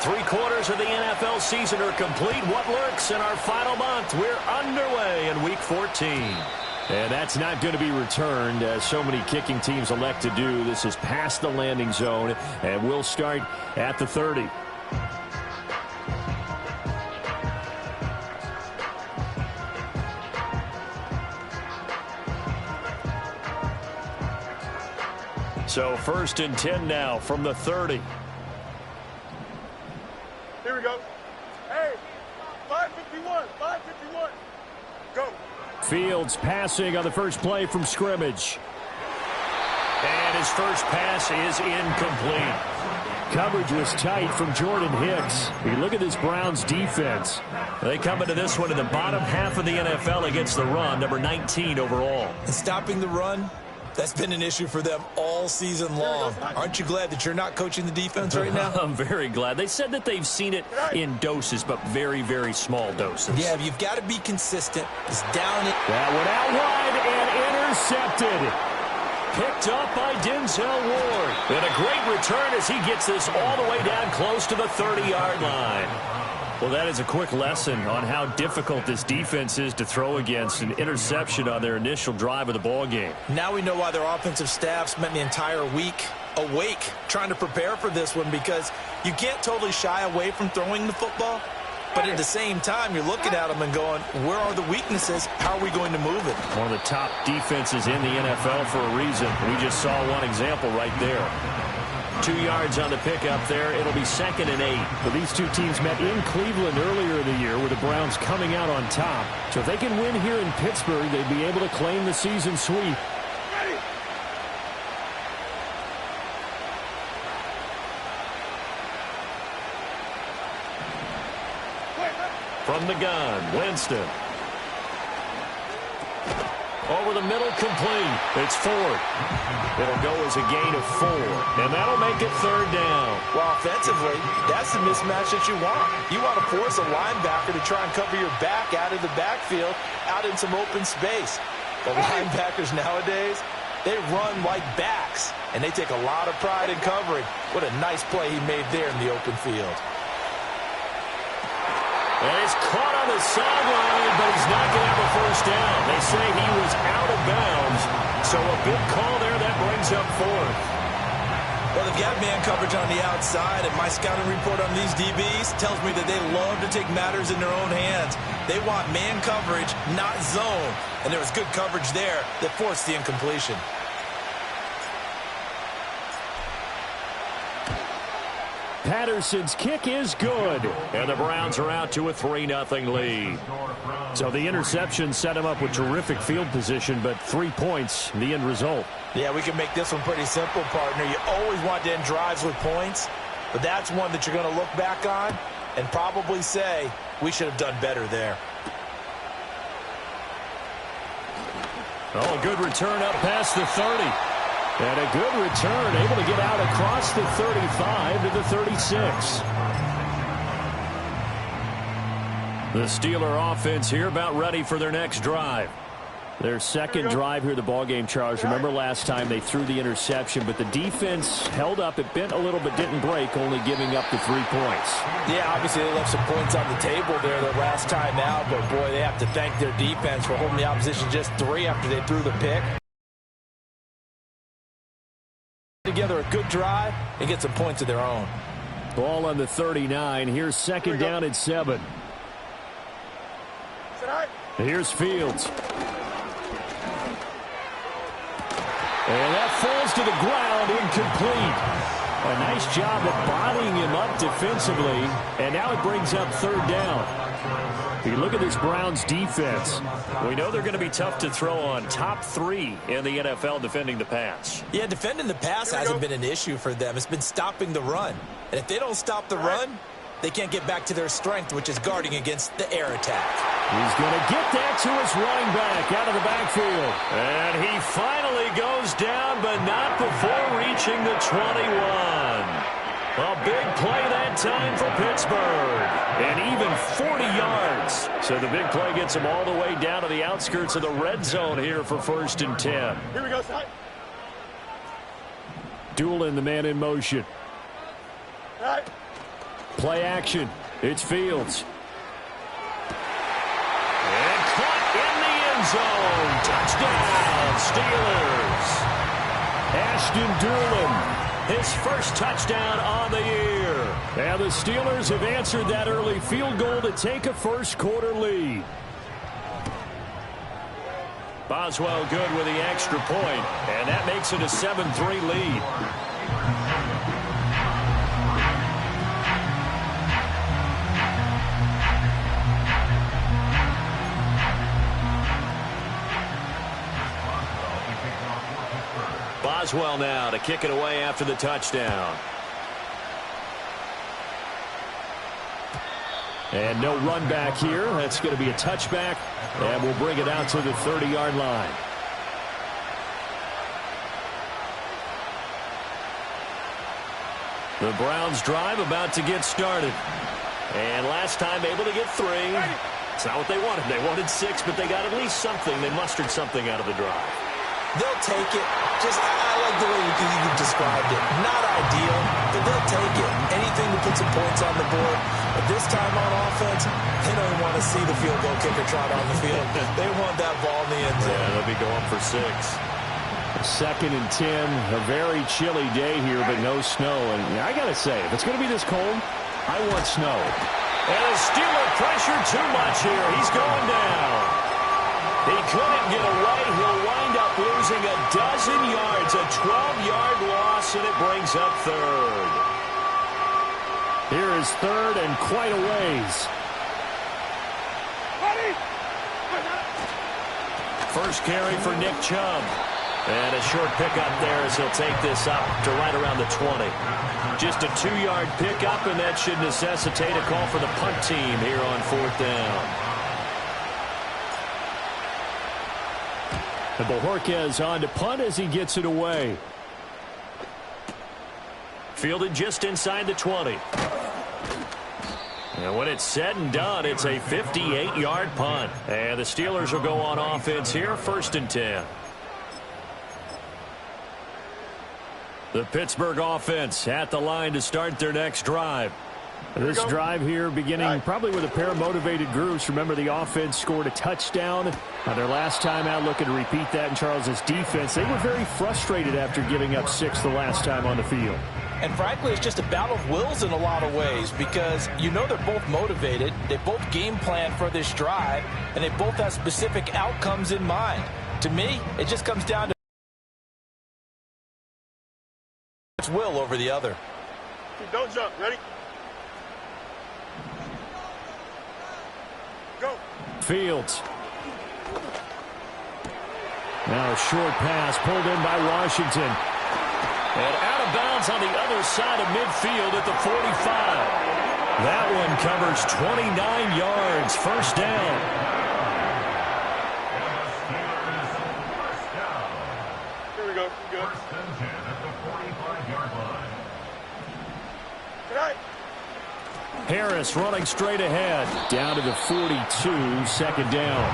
Three-quarters of the NFL season are complete. What lurks in our final month? We're underway in Week 14. And that's not going to be returned, as so many kicking teams elect to do. This is past the landing zone, and we'll start at the 30. So 1st and 10 now from the 30. Here we go. Hey, 551, 551. Go. Fields passing on the first play from scrimmage. And his first pass is incomplete. Coverage was tight from Jordan Hicks. You look at this Browns defense. They come into this one in the bottom half of the NFL against the run, number 19 overall. And stopping the run, that's been an issue for them all season long. Aren't you glad that you're not coaching the defense right now? I'm very glad. They said that they've seen it in doses, but very, very small doses. Yeah, you've got to be consistent. It's down it. That went out wide and intercepted. Picked up by Denzel Ward. And a great return as he gets this all the way down close to the 30-yard line. Well, that is a quick lesson on how difficult this defense is to throw against. An interception on their initial drive of the ball game. Now we know why their offensive staff spent the entire week awake trying to prepare for this one, because you can't totally shy away from throwing the football. But at the same time, you're looking at them and going, where are the weaknesses? How are we going to move it? One of the top defenses in the NFL for a reason. We just saw one example right there. 2 yards on the pickup there. It'll be 2nd and 8. But these two teams met in Cleveland earlier in the year with the Browns coming out on top. So if they can win here in Pittsburgh, they'd be able to claim the season sweep. From the gun, Winston. Over the middle, complete. It's Ford. It'll go as a gain of 4. And that'll make it 3rd down. Well, offensively, that's the mismatch that you want. You want to force a linebacker to try and cover your back out of the backfield, out in some open space. The linebackers nowadays, they run like backs, and they take a lot of pride in covering. What a nice play he made there in the open field. And he's caught on the sideline, but he's not going to have a first down. They say he was out of bounds. So a big call there that brings up 4th. Well, they've got man coverage on the outside, and my scouting report on these DBs tells me that they love to take matters in their own hands. They want man coverage, not zone. And there was good coverage there that forced the incompletion. Patterson's kick is good. And the Browns are out to a 3-0 lead. So the interception set him up with terrific field position, but 3 points, the end result. Yeah, we can make this one pretty simple, partner. You always want to end drives with points, but that's one that you're going to look back on and probably say, we should have done better there. Oh, a good return up past the 30. And a good return, able to get out across the 35 to the 36. The Steeler offense here about ready for their next drive. Their second drive here, the ballgame, Charles. Remember last time they threw the interception, but the defense held up. It bent a little but didn't break, only giving up the 3 points. Yeah, obviously they left some points on the table there the last time out, but boy, they have to thank their defense for holding the opposition just 3 after they threw the pick. Together a good drive and get some points of their own. Ball on the 39. Here's 2nd down and 7. Here's Fields. And that falls to the ground, incomplete. A nice job of bodying him up defensively, and now it brings up 3rd down. If you look at this Browns defense, we know they're going to be tough to throw on. Top 3 in the NFL defending the pass. Yeah, defending the pass hasn't been an issue for them. It's been stopping the run. And if they don't stop the run, they can't get back to their strength, which is guarding against the air attack. He's going to get that to his running back out of the backfield. And he finally goes down, but not before reaching the 21. A big play that time for Pittsburgh. And even 40 yards. So the big play gets him all the way down to the outskirts of the red zone here for 1st and 10. Here we go, side. Doolin, the man in motion. All right. Play action. It's Fields. And caught in the end zone. Touchdown, Steelers. Ashton Dulin, His first touchdown on the year. and the Steelers have answered that early field goal to take a first-quarter lead. Boswell good with the extra point, and that makes it a 7-3 lead. Boswell now to kick it away after the touchdown. And no run back here. That's going to be a touchback, and we'll bring it out to the 30-yard line. The Browns drive about to get started. And last time able to get 3. It's not what they wanted. They wanted 6, but they got at least something. They mustered something out of the drive. They'll take it. I like the way you described it. Not ideal, but they'll take it. Anything to put some points on the board. But this time on offense, they don't want to see the field goal kicker trot on the field. They want that ball in the end zone. Yeah, they'll be going for 6. 2nd and 10, a very chilly day here, but no snow. And I got to say, if it's going to be this cold, I want snow. And the Steeler pressure too much here. He's going down. He couldn't get away. He'll wind up losing a dozen yards, a 12-yard loss, and it brings up 3rd. Here is 3rd and quite a ways. First carry for Nick Chubb. And a short pickup there as he'll take this up to right around the 20. Just a 2-yard pickup, and that should necessitate a call for the punt team here on 4th down. And Bojorquez on to punt as he gets it away. Fielded just inside the 20. And when it's said and done, it's a 58-yard punt. And the Steelers will go on offense here, 1st and 10. The Pittsburgh offense at the line to start their next drive. This drive here beginning probably with a pair of motivated groups. Remember, the offense scored a touchdown on their last time out, looking to repeat that in Charles's defense. They were very frustrated after giving up 6 the last time on the field. And frankly, it's just a battle of wills in a lot of ways because you know they're both motivated. They both game plan for this drive, and they both have specific outcomes in mind. To me, it just comes down to will over the other. Don't jump. Ready? Go. Fields. Now a short pass pulled in by Washington. And out of bounds on the other side of midfield at the 45. That one covers 29 yards. First down. Here we go. Good. Harris running straight ahead. Down to the 42, 2nd down.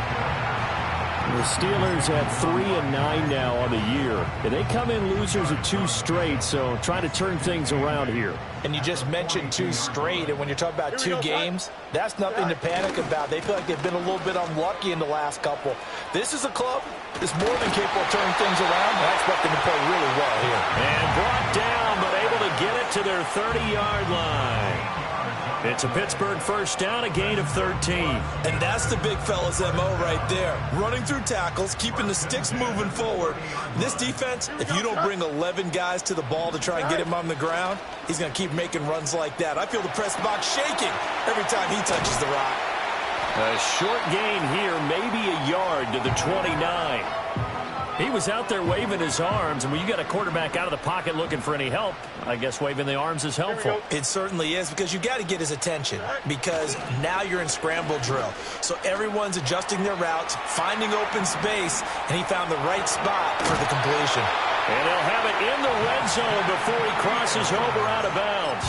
The Steelers have 3-9 now on the year. And they come in losers of 2 straight, so trying to turn things around here. And you just mentioned 2 straight, and when you're talking about 2 games, that's nothing to panic about. They feel like they've been a little bit unlucky in the last couple. This is a club that's more than capable of turning things around. I expect them to play really well here. And brought down, but able to get it to their 30-yard line. It's a Pittsburgh first down, a gain of 13. And that's the big fella's MO right there. Running through tackles, keeping the sticks moving forward. This defense, if you don't bring 11 guys to the ball to try and get him on the ground, he's going to keep making runs like that. I feel the press box shaking every time he touches the rock. A short gain here, maybe a yard to the 29. He was out there waving his arms, and when you got a quarterback out of the pocket looking for any help, I guess waving the arms is helpful. It certainly is, because you got to get his attention, because now you're in scramble drill. So everyone's adjusting their routes, finding open space, and he found the right spot for the completion. And he'll have it in the red zone before he crosses over out of bounds.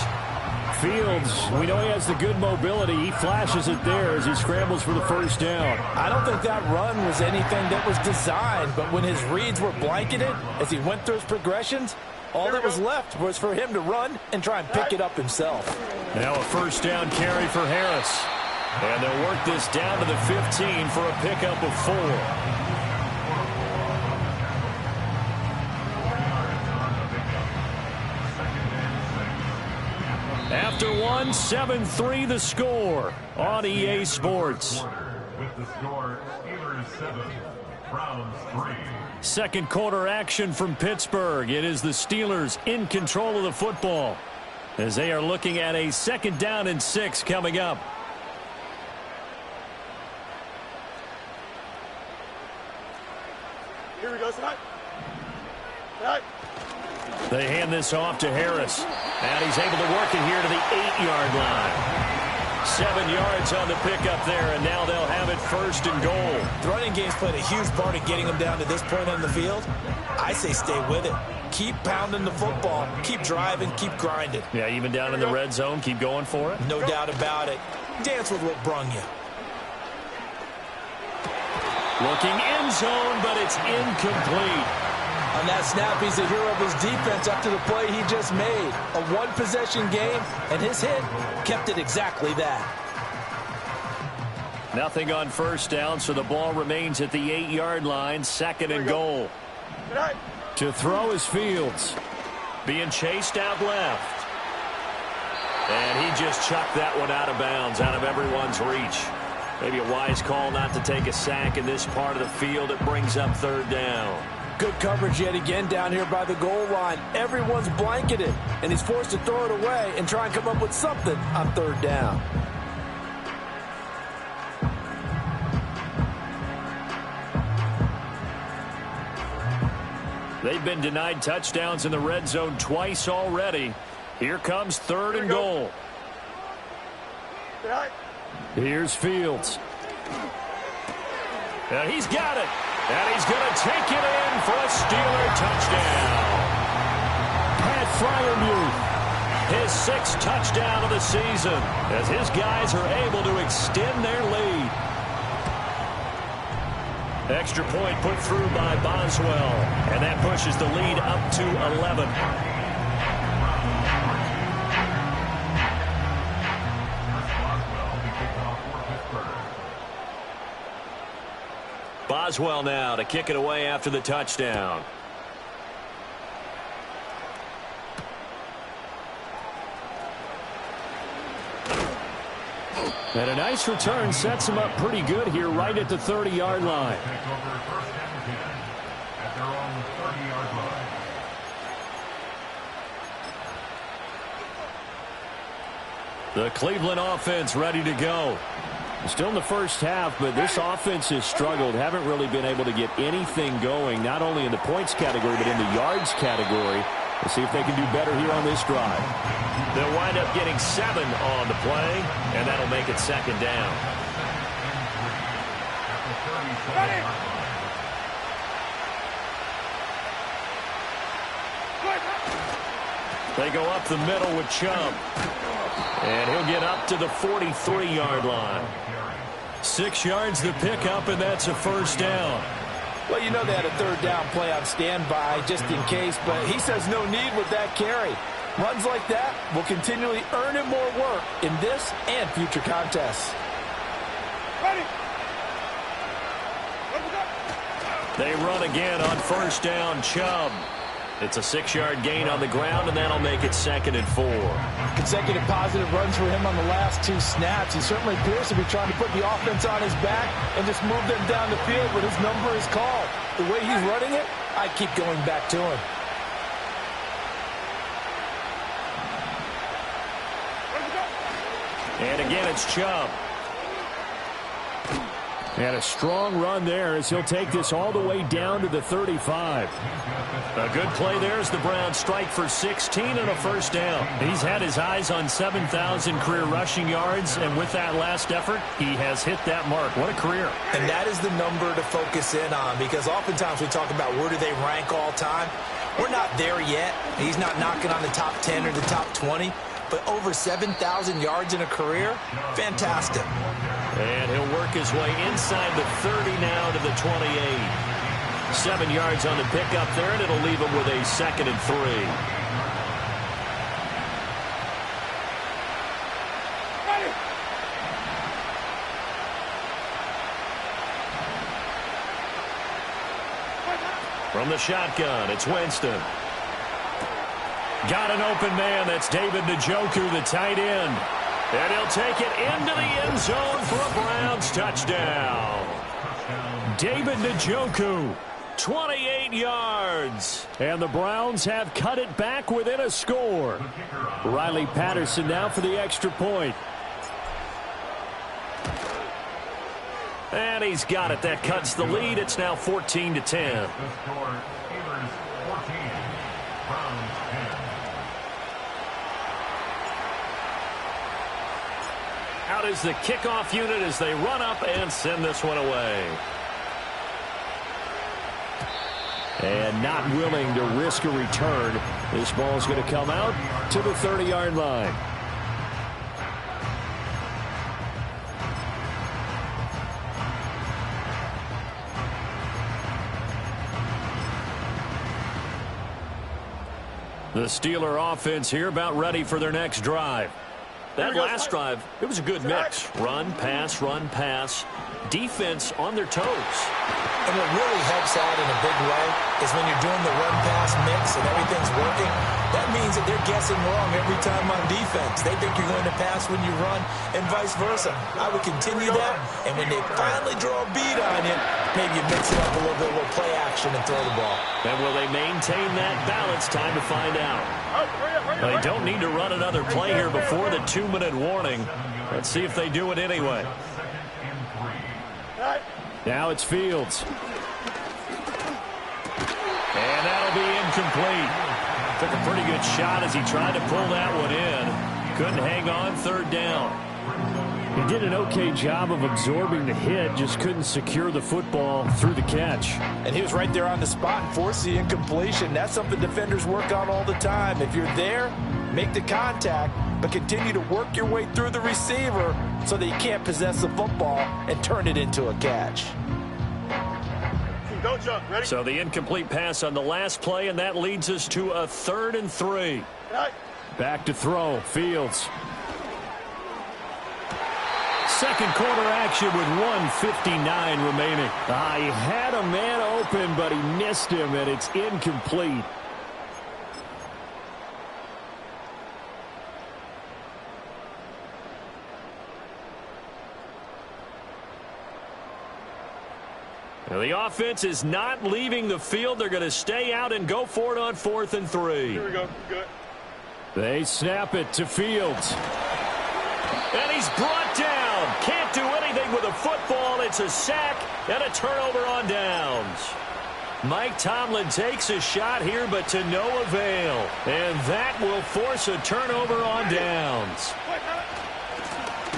Fields, we know he has the good mobility. He flashes it there as he scrambles for the first down. I don't think that run was anything that was designed, but when his reads were blanketed as he went through his progressions, All that was left was for him to run and try and pick it up himself. Now a first down carry for Harris. And they'll work this down to the 15 for a pickup of 4. After 1, 7-3 the score on EA Sports. With the score, Steelers 7, Browns 3. Second quarter action from Pittsburgh. It is the Steelers in control of the football as they are looking at a 2nd down and 6 coming up. Here we go, tonight. Tonight. They hand this off to Harris. And he's able to work it here to the 8-yard line. 7 yards on the pickup there, and now they'll have it 1st and goal. The running game's played a huge part in getting them down to this point on the field. I say stay with it. Keep pounding the football. Keep driving. Keep grinding. Yeah, even down in the red zone, keep going for it. No doubt about it. Dance with what brung you. Looking end zone, but it's incomplete. On that snap, he's a hero of his defense up to the play he just made. A one-possession game, and his hit kept it exactly that. Nothing on first down, so the ball remains at the 8-yard line, 2nd and goal. To throw is Fields. Being chased out left. And he just chucked that one out of bounds, out of everyone's reach. Maybe a wise call not to take a sack in this part of the field. It brings up 3rd down. Good coverage yet again down here by the goal line. Everyone's blanketed, and he's forced to throw it away and try and come up with something on 3rd down. They've been denied touchdowns in the red zone twice already. Here comes 3rd and goal. Here's Fields. And he's got it. And he's going to take it in for a Steeler touchdown. Pat Freiermuth, his 6th touchdown of the season, as his guys are able to extend their lead. Extra point put through by Boswell, and that pushes the lead up to 11. Boswell now to kick it away after the touchdown. And a nice return sets him up pretty good here right at the 30-yard line. The Cleveland offense ready to go. Still in the first half, but this offense has struggled. Haven't really been able to get anything going, not only in the points category, but in the yards category. We'll see if they can do better here on this drive. They'll wind up getting 7 on the play, and that'll make it 2nd down. They go up the middle with Chubb. And he'll get up to the 43-yard line. 6 yards the pickup, and that's a 1st down. Well, you know they had a 3rd down play on standby just in case, but he says no need with that carry. Runs like that will continually earn him more work in this and future contests. They run again on 1st down, Chubb. It's a 6-yard gain on the ground, and that'll make it 2nd and 4. Consecutive positive runs for him on the last 2 snaps. He certainly appears to be trying to put the offense on his back and just move them down the field when his number is called. The way he's running it, I keep going back to him. And again, it's Chubb. And a strong run there as he'll take this all the way down to the 35. A good play there as the Browns strike for 16 and a 1st down. He's had his eyes on 7,000 career rushing yards, and with that last effort, he has hit that mark. What a career. And that is the number to focus in on, because oftentimes we talk about where do they rank all time. We're not there yet. He's not knocking on the top 10 or the top 20, but over 7,000 yards in a career, fantastic. And he'll work his way inside the 30 now to the 28. 7 yards on the pickup there, and it'll leave them with a 2nd and 3. From the shotgun, it's Winston. Got an open man. That's David Njoku, the tight end. And he'll take it into the end zone for a Browns touchdown. David Njoku, 28 yards. And the Browns have cut it back within a score. Riley Patterson now for the extra point. And he's got it. That cuts the lead. It's now 14-10. The score, Steelers 14, Browns 10. Out is the kickoff unit as they run up and send this one away. And not willing to risk a return. This ball is going to come out to the 30-yard line. The Steeler offense here about ready for their next drive. That last drive, it was a good mix. Run, pass, defense on their toes. And what really helps out in a big way is when you're doing the run-pass mix and everything's working, that means that they're guessing wrong every time on defense. They think you're going to pass when you run and vice versa. I would continue that, and when they finally draw a beat on you, maybe you mix it up a little bit, a little play action and throw the ball. And will they maintain that balance? Time to find out. They don't need to run another play here before the 2-minute warning. Let's see if they do it anyway. Now it's Fields. And that'll be incomplete. Took a pretty good shot as he tried to pull that one in. Couldn't hang on, 3rd down. He did an okay job of absorbing the hit, just couldn't secure the football through the catch. And he was right there on the spot and forced the incompletion. That's something defenders work on all the time. If you're there, make the contact, but continue to work your way through the receiver so that you can't possess the football and turn it into a catch. Don't jump. Ready? So the incomplete pass on the last play, and that leads us to a 3rd and 3. Right. Back to throw, Fields. Second quarter action with 1:59 remaining. He had a man open, but he missed him, and it's incomplete. Now the offense is not leaving the field. They're going to stay out and go for it on 4th and 3. Here we go. Good. They snap it to Fields. And he's brought down. Can't do anything with a football. It's a sack and a turnover on downs. Mike Tomlin takes a shot here, but to no avail. And that will force a turnover on downs.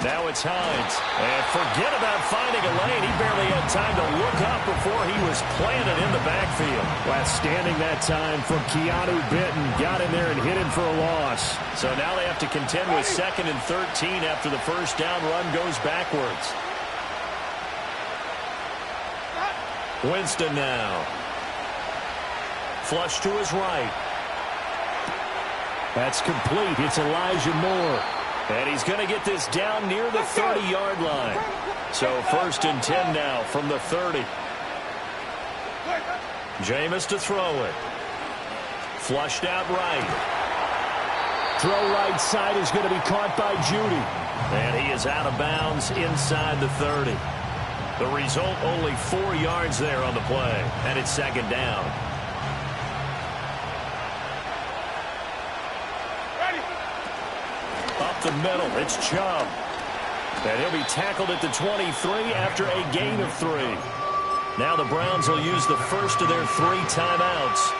Now it's Hines. And forget about finding a lane. He barely had time to look up before he was planted in the backfield. Outstanding that time from Keanu Benton. Got in there and hit him for a loss. So now they have to contend with 2nd and 13 after the first down run goes backwards. Winston now. Flush to his right. That's complete. It's Elijah Moore. And he's going to get this down near the 30-yard line. So 1st and 10 now from the 30. Jameis to throw it. Flushed out right. Throw right side is going to be caught by Judy. And he is out of bounds inside the 30. The result, only 4 yards there on the play. And it's 2nd down. Up the middle, it's Chubb. And he'll be tackled at the 23 after a gain of 3. Now the Browns will use the first of their 3 timeouts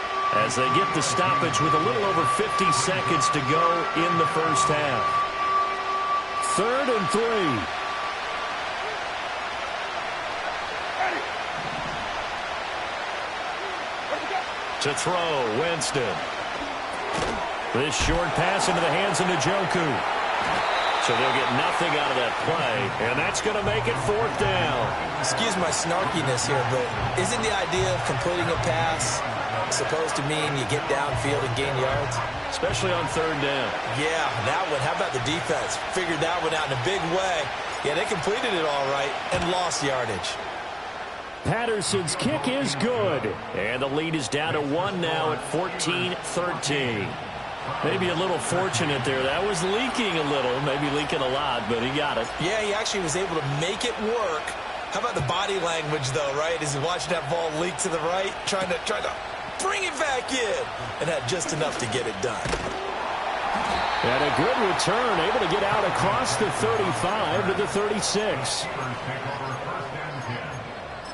as they get the stoppage with a little over 50 seconds to go in the first half. 3rd and 3. To throw, Winston. This short pass into the hands of Njoku. So they'll get nothing out of that play, and that's going to make it 4th down. Excuse my snarkiness here, but isn't the idea of completing a pass supposed to mean you get downfield and gain yards? Especially on third down. Yeah, that one. How about the defense? Figured that one out in a big way. Yeah, they completed it all right and lost yardage. Patterson's kick is good. And the lead is down to 1 now at 14-13. Maybe a little fortunate there. That was leaking a little, maybe leaking a lot, but he got it. Yeah, he actually was able to make it work. How about the body language, though, right? As he watched that ball leak to the right, trying to bring it back in, and had just enough to get it done. And a good return, able to get out across the 35 to the 36. Take over first and 10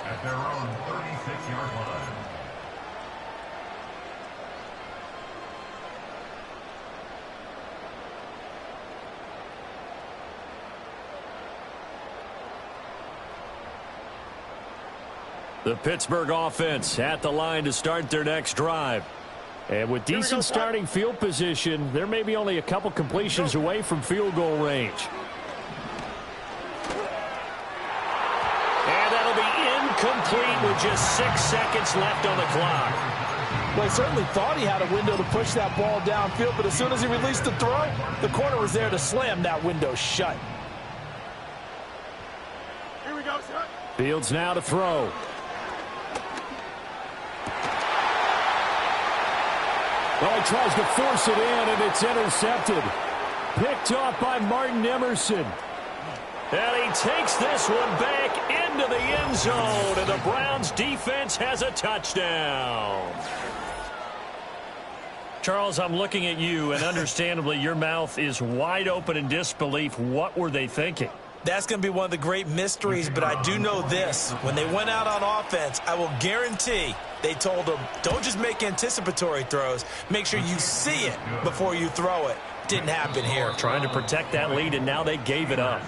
at their own 36-yard line. The Pittsburgh offense at the line to start their next drive. And with decent starting field position, there may be only a couple completions away from field goal range. And that'll be incomplete with just 6 seconds left on the clock. Well, he certainly thought he had a window to push that ball downfield, but as soon as he released the throw, the corner was there to slam that window shut. Here we go, sir. Fields now to throw. Well, he tries to force it in, and it's intercepted. Picked off by Martin Emerson. And he takes this one back into the end zone, and the Browns defense has a touchdown. Charles, I'm looking at you, and understandably, your mouth is wide open in disbelief. What were they thinking? That's going to be one of the great mysteries, but I do know this. When they went out on offense, I will guarantee they told them, don't just make anticipatory throws. Make sure you see it before you throw it. Didn't happen here. Trying to protect that lead, and now they gave it up.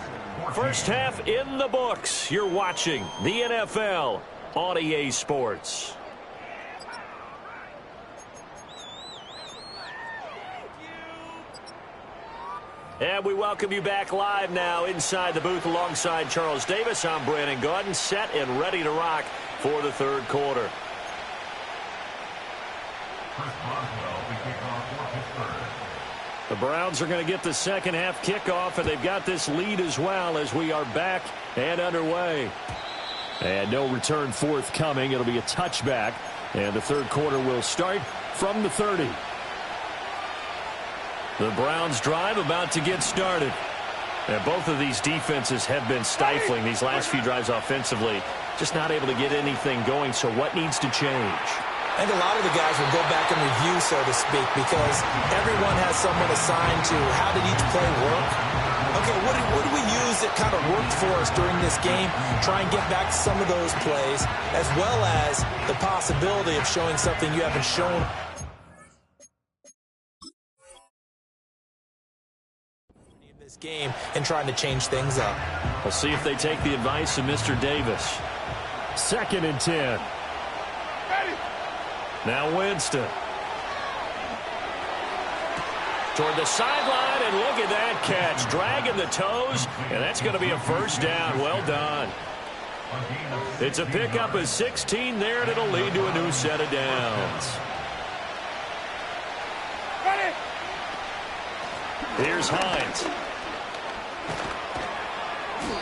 First half in the books. You're watching the NFL on EA Sports. And we welcome you back live now inside the booth alongside Charles Davis. I'm Brandon Gaudin, set and ready to rock for the third quarter. Chris Boswell, the kickoff for Pittsburgh. The Browns are going to get the second half kickoff, and they've got this lead as well as we are back and underway. And no return forthcoming. It'll be a touchback, and the third quarter will start from the 30. The Browns drive about to get started. And both of these defenses have been stifling these last few drives offensively. Just not able to get anything going, so what needs to change? I think a lot of the guys will go back and review, so to speak, because everyone has someone assigned to how did each play work. Okay, what did we use that kind of worked for us during this game? Try and get back to some of those plays, as well as the possibility of showing something you haven't shown this game and trying to change things up. We'll see if they take the advice of Mr. Davis. 2nd and 10. Now Winston. Toward the sideline, and look at that catch. Dragging the toes, and that's going to be a first down. Well done. It's a pickup of 16 there, and it'll lead to a new set of downs. Here's Hines.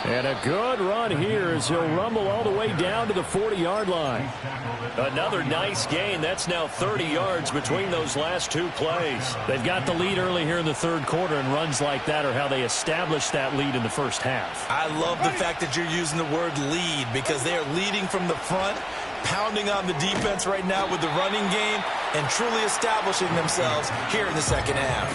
And a good run here as he'll rumble all the way down to the 40-yard line. Another nice gain. That's now 30 yards between those last two plays. They've got the lead early here in the third quarter, and runs like that are how they established that lead in the first half. I love the fact that you're using the word lead, because they are leading from the front, pounding on the defense right now with the running game, and truly establishing themselves here in the second half.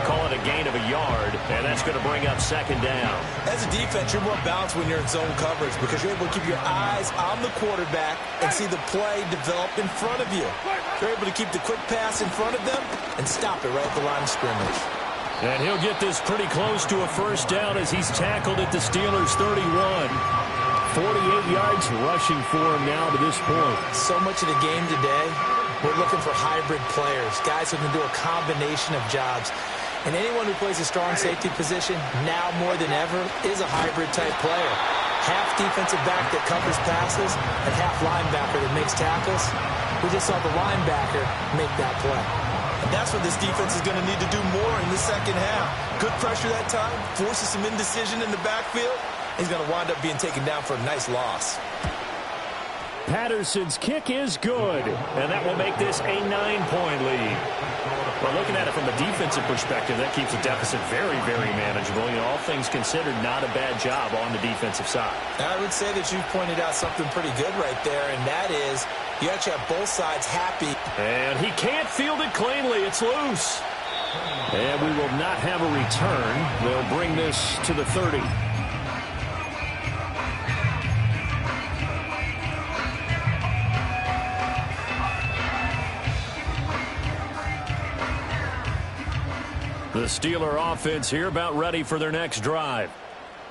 Call it a gain of a yard, and that's going to bring up second down. As a defense, you're more balanced when you're in zone coverage because you're able to keep your eyes on the quarterback and see the play develop in front of you. You're able to keep the quick pass in front of them and stop it right at the line of scrimmage. And he'll get this pretty close to a first down as he's tackled at the Steelers' 31. 48 yards rushing for him now to this point. So much of the game today, we're looking for hybrid players, guys who can do a combination of jobs. And anyone who plays a strong safety position, now more than ever, is a hybrid-type player. Half defensive back that covers passes and half linebacker that makes tackles. We just saw the linebacker make that play. And that's what this defense is going to need to do more in the second half. Good pressure that time, forces some indecision in the backfield. He's going to wind up being taken down for a nice loss. Patterson's kick is good, and that will make this a 9-point lead. Well, looking at it from a defensive perspective, that keeps the deficit very, very manageable. You know, all things considered, not a bad job on the defensive side. I would say that you pointed out something pretty good right there, and that is you actually have both sides happy. And he can't field it cleanly. It's loose. And we will not have a return. They'll bring this to the 30. The Steeler offense here about ready for their next drive.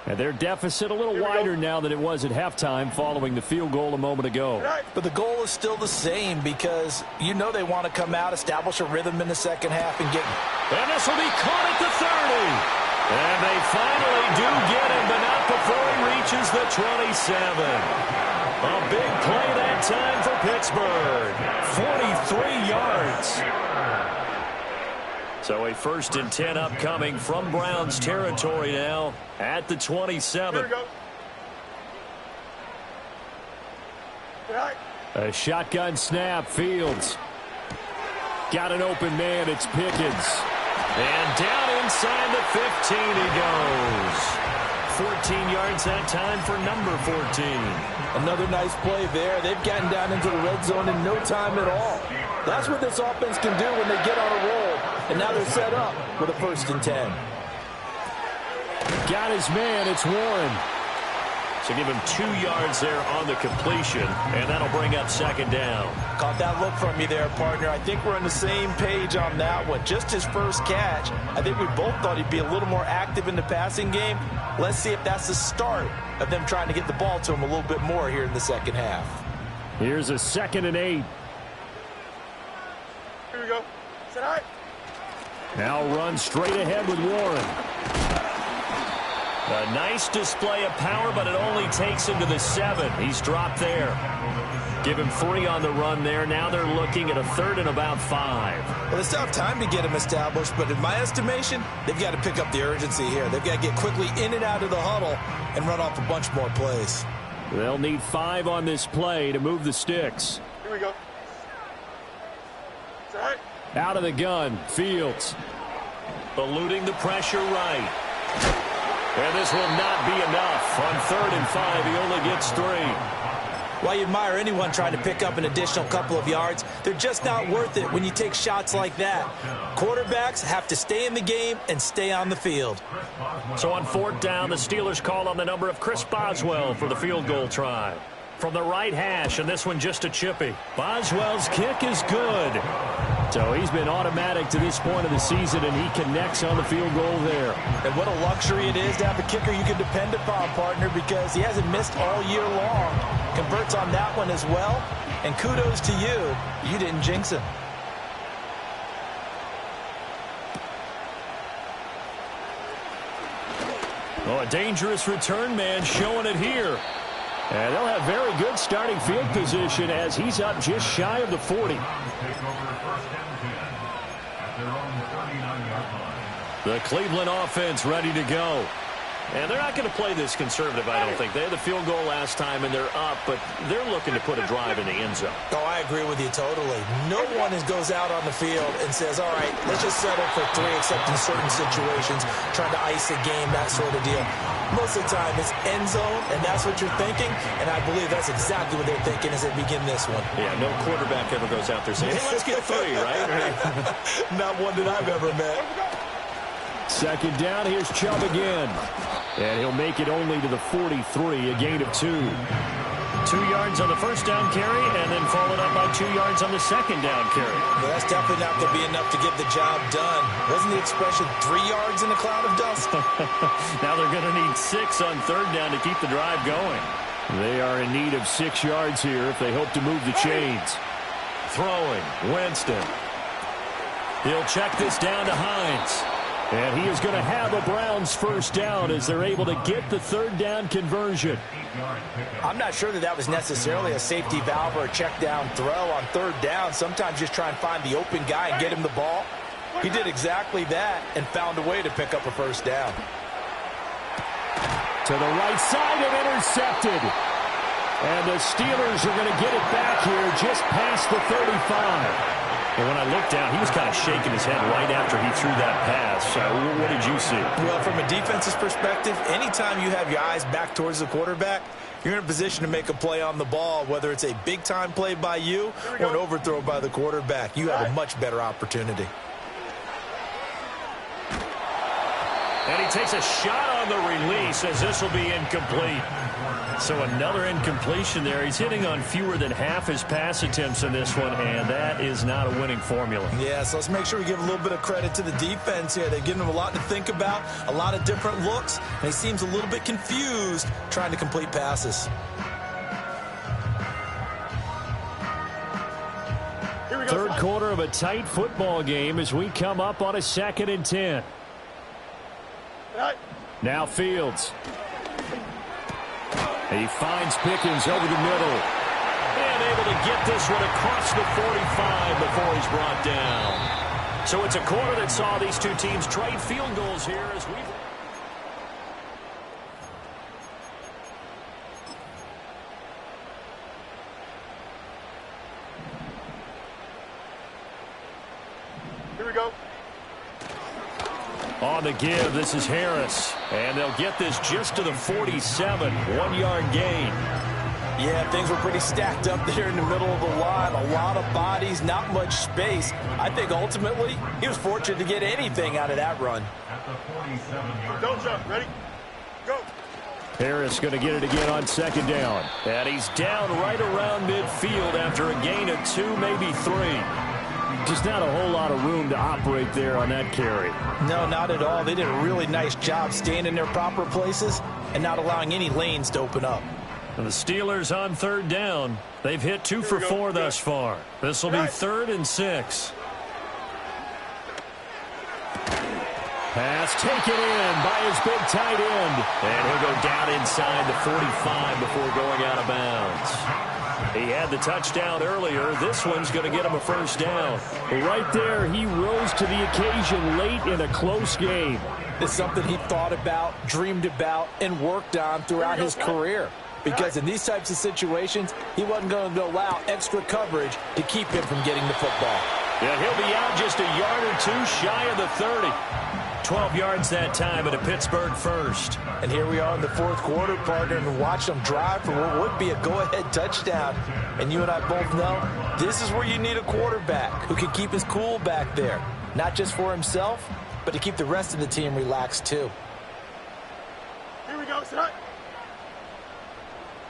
And their deficit a little wider now than it was at halftime following the field goal a moment ago. But the goal is still the same because you know they want to come out, establish a rhythm in the second half, and get... And this will be caught at the 30. And they finally do get him, but not before he reaches the 27. A big play that time for Pittsburgh. 43 yards. So a 1st and 10 upcoming from Browns territory now at the 27. A shotgun snap. Fields got an open man. It's Pickens. And down inside the 15 he goes. 14 yards that time for number 14. Another nice play there. They've gotten down into the red zone in no time at all. That's what this offense can do when they get on a roll. And now they're set up with a 1st and 10. Got his man. It's Warren. So give him 2 yards there on the completion, and that'll bring up 2nd down. Caught that look from you there, partner. I think we're on the same page on that one. Just his first catch. I think we both thought he'd be a little more active in the passing game. Let's see if that's the start of them trying to get the ball to him a little bit more here in the second half. Here's a 2nd and 8. Here we go. Set high. Now run straight ahead with Warren. A nice display of power, but it only takes him to the 7. He's dropped there. Give him 3 on the run there. Now they're looking at a 3rd and about 5. Well, they still have time to get him established, but in my estimation, they've got to pick up the urgency here. They've got to get quickly in and out of the huddle and run off a bunch more plays. They'll need 5 on this play to move the sticks. Here we go. Set high. Out of the gun, Fields. Eluding the pressure right. And this will not be enough. On 3rd and 5, he only gets 3. While you admire anyone trying to pick up an additional couple of yards, they're just not worth it when you take shots like that. Quarterbacks have to stay in the game and stay on the field. So on 4th down, the Steelers call on the number of Chris Boswell for the field goal try. From the right hash, and this one just a chippy. Boswell's kick is good. So he's been automatic to this point of the season, and he connects on the field goal there. And what a luxury it is to have a kicker you can depend upon, partner, because he hasn't missed all year long. Converts on that one as well. And kudos to you. You didn't jinx him. Oh, a dangerous return man showing it here. And they'll have very good starting field position as he's up just shy of the 40. The Cleveland offense ready to go. And they're not going to play this conservative, I don't think. They had the field goal last time, and they're up, but they're looking to put a drive in the end zone. Oh, I agree with you totally. No one goes out on the field and says, all right, let's just settle for 3, except in certain situations, trying to ice a game, that sort of deal. Most of the time, it's end zone, and that's what you're thinking, and I believe that's exactly what they're thinking as they begin this one. Yeah, no quarterback ever goes out there saying, hey, let's get 3, right? Not one that I've ever met. 2nd down, here's Chubb again. And he'll make it only to the 43, a gain of 2. 2 yards on the 1st down carry, and then followed up by 2 yards on the 2nd down carry. Well, that's definitely not going to be enough to get the job done. Wasn't the expression 3 yards in a cloud of dust? Now they're going to need 6 on 3rd down to keep the drive going. They are in need of 6 yards here if they hope to move the chains. Throwing, Winston. He'll check this down to Hines. And he is going to have a Browns first down as they're able to get the third down conversion. I'm not sure that was necessarily a safety valve or a check down throw on third down. Sometimes just try and find the open guy and get him the ball. He did exactly that and found a way to pick up a first down. To the right side and intercepted. And the Steelers are going to get it back here just past the 35. Well, when I looked down, he was kind of shaking his head right after he threw that pass. What did you see? Well, from a defense's perspective, anytime you have your eyes back towards the quarterback, you're in a position to make a play on the ball, whether it's a big-time play by you or an overthrow by the quarterback. You have a much better opportunity. And he takes a shot on the release as this will be incomplete. So another incompletion there. He's hitting on fewer than half his pass attempts in this one, and that is not a winning formula. Yeah, so let's make sure we give a little bit of credit to the defense here. They're giving him a lot to think about, a lot of different looks, and he seems a little bit confused trying to complete passes. Third quarter of a tight football game as we come up on a 2nd and 10. Now Fields. He finds Pickens over the middle. And able to get this one across the 45 before he's brought down. So it's a quarter that saw these two teams trade field goals here as we... Here we go. On the give, this is Harris. And they'll get this just to the 47. 1-yard gain. Yeah, things were pretty stacked up there in the middle of the line. A lot of bodies, not much space. I think ultimately he was fortunate to get anything out of that run. At the 47-yard Don't jump. Ready? Go. Harris going to get it again on 2nd down. And he's down right around midfield after a gain of 2, maybe 3. Just not a whole lot of room to operate there on that carry. No, not at all. They did a really nice job staying in their proper places and not allowing any lanes to open up. And the Steelers on 3rd down. They've hit 2 for 4 thus far. This will be 3rd and 6. Pass taken in by his big tight end. And he'll go down inside the 45 before going out of bounds. He had the touchdown earlier. This one's going to get him a first down. Right there, he rose to the occasion late in a close game. It's something he thought about, dreamed about, and worked on throughout his career. Because in these types of situations, he wasn't going to allow extra coverage to keep him from getting the football. Yeah, he'll be out just a yard or 2 shy of the 30. 12 yards that time at a Pittsburgh first. And here we are in the 4th quarter, partner, and watch them drive for what would be a go-ahead touchdown. And you and I both know this is where you need a quarterback who can keep his cool back there. Not just for himself, but to keep the rest of the team relaxed too. Here we go. Sit high.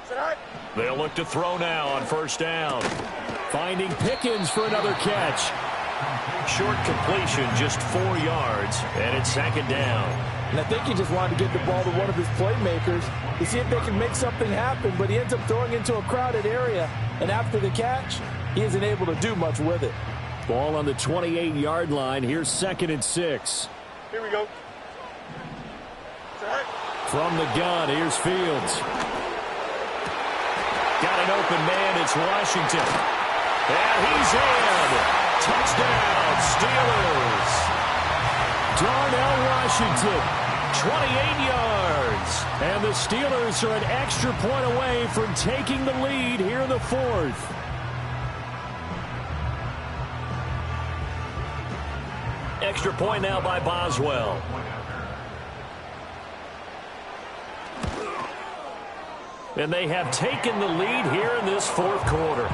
Sit high. They'll look to throw now on 1st down. Finding Pickens for another catch. Short completion, just 4 yards, and it's 2nd down. And I think he just wanted to get the ball to one of his playmakers to see if they can make something happen, but he ends up throwing into a crowded area, and after the catch, he isn't able to do much with it. Ball on the 28-yard line. Here's 2nd and 6. Here we go. Sit high. From the gun, here's Fields. Got an open man, it's Washington. And he's in. Touchdown, Steelers. Darnell Washington, 28 yards. and the Steelers are an extra point away from taking the lead here in the 4th. Extra point now by Boswell. And they have taken the lead here in this 4th quarter.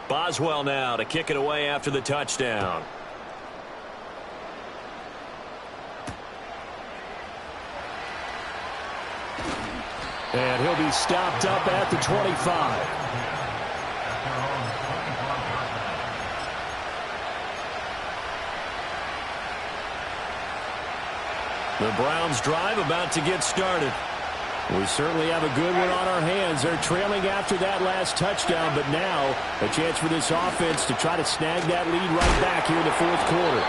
Boswell now to kick it away after the touchdown. And he'll be stopped up at the 25. The Browns drive about to get started. We certainly have a good one on our hands. They're trailing after that last touchdown, but now a chance for this offense to try to snag that lead right back here in the fourth quarter.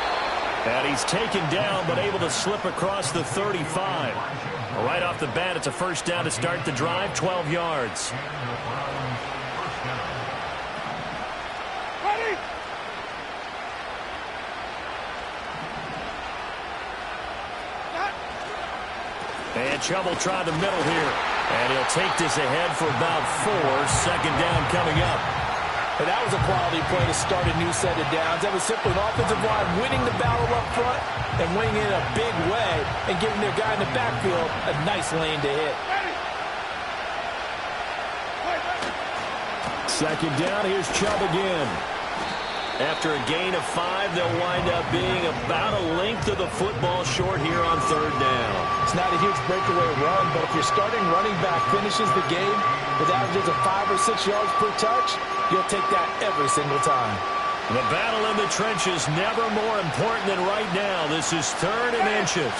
And he's taken down, but able to slip across the 35. Right off the bat, it's a first down to start the drive, 12 yards. And Chubb will try the middle here. And he'll take this ahead for about 4. Second down coming up. And that was a quality play to start a new set of downs. That was simply an offensive line winning the battle up front and winning it in a big way and giving their guy in the backfield a nice lane to hit. Second down, here's Chubb again. After a gain of 5, they'll wind up being about a length of the football short here on third down. It's not a huge breakaway run, but if your starting running back finishes the game with averages of 5 or 6 yards per touch, you'll take that every single time. The battle in the trenches never more important than right now. This is 3rd and inches.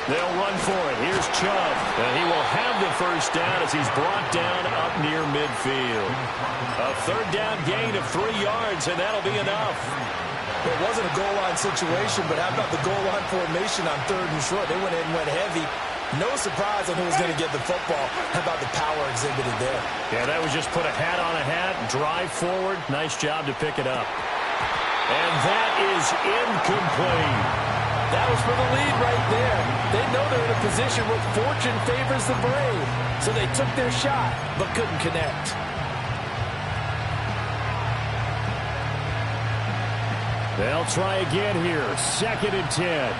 They'll run for it. Here's Chubb. And he will have the first down as he's brought down up near midfield. A third down gain of 3 yards, and that'll be enough. It wasn't a goal line situation, but how about the goal line formation on 3rd and short? They went in and went heavy. No surprise on who was going to get the football. How about the power exhibited there? Yeah, that was just put a hat on a hat, drive forward. Nice job to pick it up. And that is incomplete. That was for the lead right there. They know they're in a position where fortune favors the brave. So they took their shot, but couldn't connect. They'll try again here. 2nd and 10.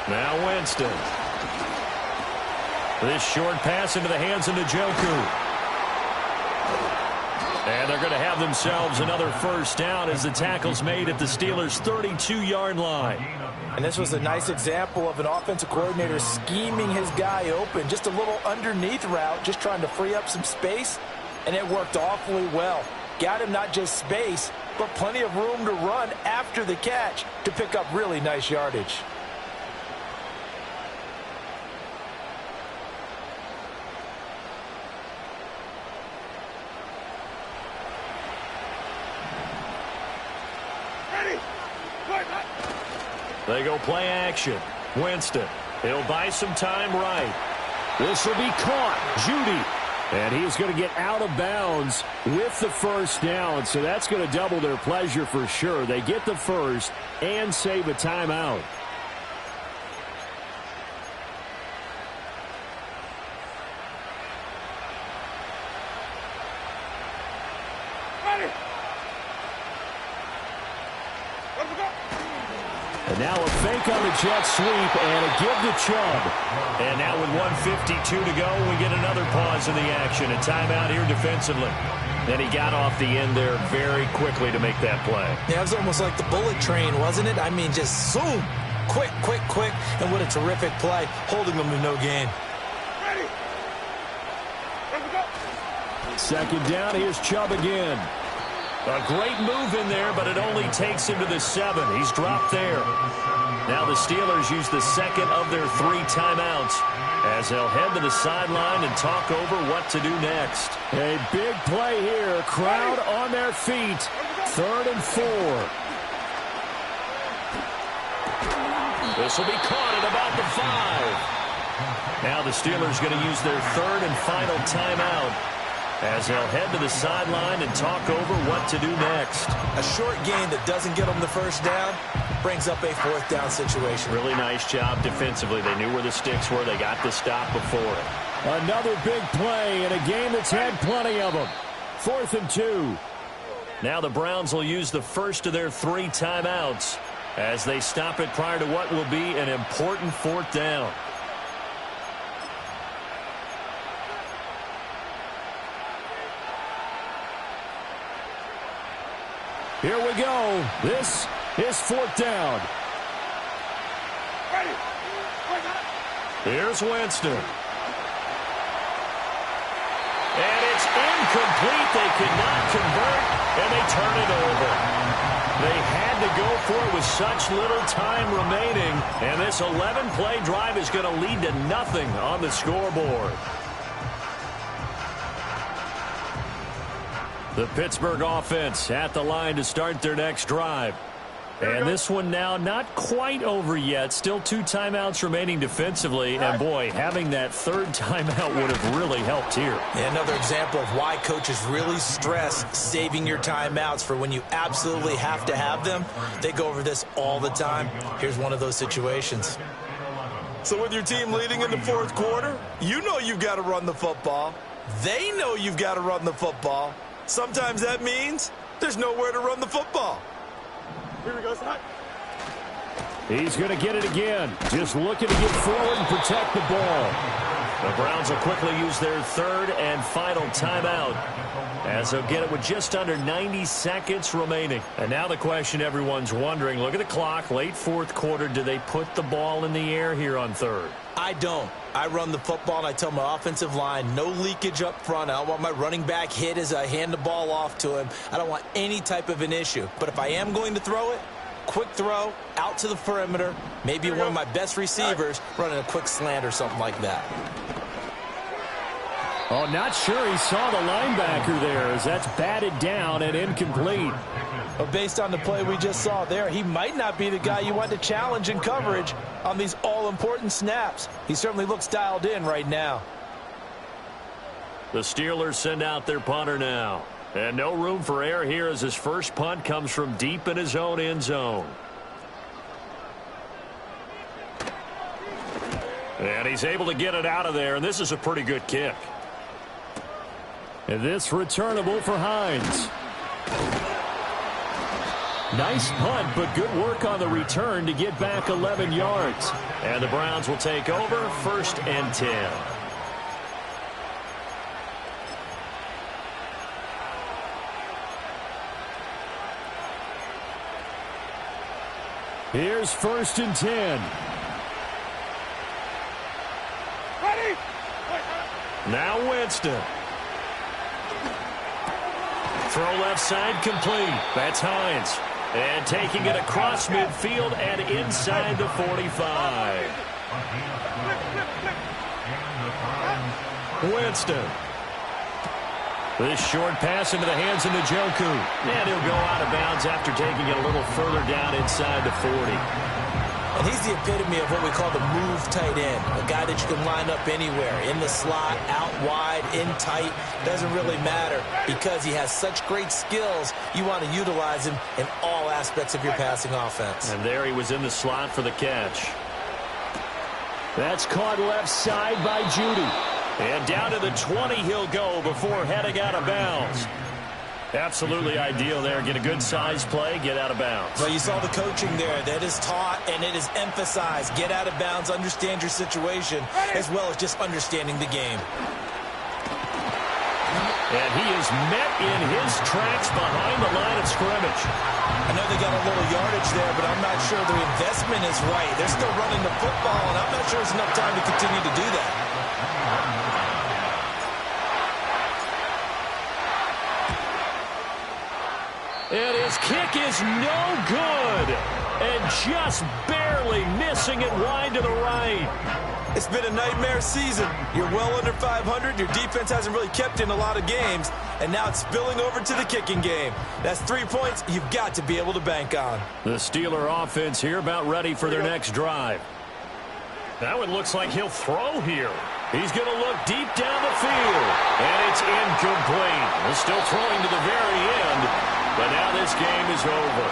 Now Winston. This short pass into the hands of Njoku. And they're going to have themselves another first down as the tackle's made at the Steelers' 32-yard line. And this was a nice example of an offensive coordinator scheming his guy open. Just a little underneath route, just trying to free up some space. And it worked awfully well. Got him not just space, but plenty of room to run after the catch to pick up really nice yardage. They go play action. Winston. He'll buy some time right. This will be caught. Judy. And he's going to get out of bounds with the first down. So that's going to double their pleasure for sure. They get the first and save a timeout. And now a fake on the jet sweep and a give to Chubb. And now with 1:52 to go, we get another pause in the action. A timeout here defensively. Then he got off the end there very quickly to make that play. Yeah, it was almost like the bullet train, wasn't it? I mean, just zoom. Quick, quick, quick. And what a terrific play, holding them to no gain. Second down, here's Chubb again. A great move in there, but it only takes him to the 7. He's dropped there. Now the Steelers use the second of their 3 timeouts as they'll head to the sideline and talk over what to do next. A big play here. Crowd on their feet. 3rd and 4. This will be caught at about the 5. Now the Steelers going to use their 3rd and final timeout as they'll head to the sideline and talk over what to do next. A short gain that doesn't get them the first down brings up a 4th down situation. Really nice job defensively. They knew where the sticks were. They got the stop before it. Another big play in a game that's had plenty of them. 4th and 2. Now the Browns will use the first of their 3 timeouts as they stop it prior to what will be an important 4th down. Here we go. This is 4th down. Here's Winston. And it's incomplete. They could not convert, and they turn it over. They had to go for it with such little time remaining, and this 11-play drive is going to lead to nothing on the scoreboard. The Pittsburgh offense at the line to start their next drive. And this one now not quite over yet. Still 2 timeouts remaining defensively. And, boy, having that third timeout would have really helped here. And another example of why coaches really stress saving your timeouts for when you absolutely have to have them. They go over this all the time. Here's one of those situations. So with your team leading in the fourth quarter, you know you've got to run the football. They know you've got to run the football. Sometimes that means there's nowhere to run the football. Here we go, son. He's going to get it again. Just looking to get forward and protect the ball. The Browns will quickly use their third and final timeout, as they'll get it with just under 90 seconds remaining. And now the question everyone's wondering, look at the clock, late fourth quarter, do they put the ball in the air here on third? I don't. I run the football, and I tell my offensive line, no leakage up front. I don't want my running back hit as I hand the ball off to him. I don't want any type of an issue. But if I am going to throw it, quick throw, out to the perimeter, maybe one of my best receivers running a quick slant or something like that. Oh, not sure he saw the linebacker there, as that's batted down and incomplete. But based on the play we just saw there, he might not be the guy you want to challenge in coverage on these all-important snaps. He certainly looks dialed in right now. The Steelers send out their punter now. And no room for error here as his first punt comes from deep in his own end zone. And he's able to get it out of there, and this is a pretty good kick. And this returnable for Hines. Nice punt, but good work on the return to get back 11 yards. And the Browns will take over, 1st and 10. Here's 1st and 10. Ready? Now Winston. Throw left side complete. That's Hines. And taking it across midfield and inside the 45. Winston. This short pass into the hands of Njoku. And he'll go out of bounds after taking it a little further down inside the 40. And he's the epitome of what we call the move tight end. A guy that you can line up anywhere. In the slot, out wide, in tight. Doesn't really matter because he has such great skills. You want to utilize him in all aspects of your passing offense. And there he was in the slot for the catch. That's caught left side by Judy. And down to the 20 he'll go before heading out of bounds. Absolutely ideal there. Get a good size play, get out of bounds. Well, you saw the coaching there. That is taught and it is emphasized. Get out of bounds, understand your situation, as well as just understanding the game. And he is met in his tracks behind the line of scrimmage. I know they got a little yardage there, but I'm not sure the investment is right. They're still running the football, and I'm not sure there's enough time to continue to do that. And his kick is no good. And just barely missing it wide to the right. It's been a nightmare season. You're well under 500. Your defense hasn't really kept in a lot of games. And now it's spilling over to the kicking game. That's 3 points you've got to be able to bank on. The Steeler offense here about ready for their next drive. That one looks like he'll throw here. He's going to look deep down the field. And it's incomplete. He's still throwing to the very end. But now this game is over.